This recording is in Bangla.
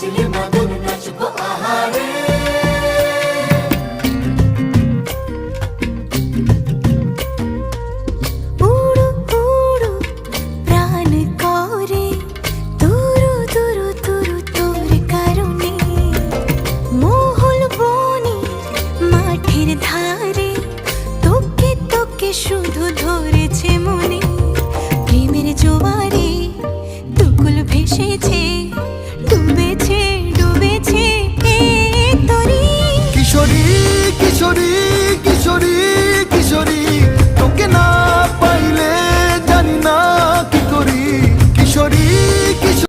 বাজলে মাদল নাচবো আহারে। উড়ু উড়ু প্রাণ করে তুরু তুরু তুরু তোর কারণে, মহল বনে মাঠের ধারে তোকে তোকে শুধু ধরেছে মনে। প্রেমের জোয়ারে দুকুল ভেসেছে ডুবে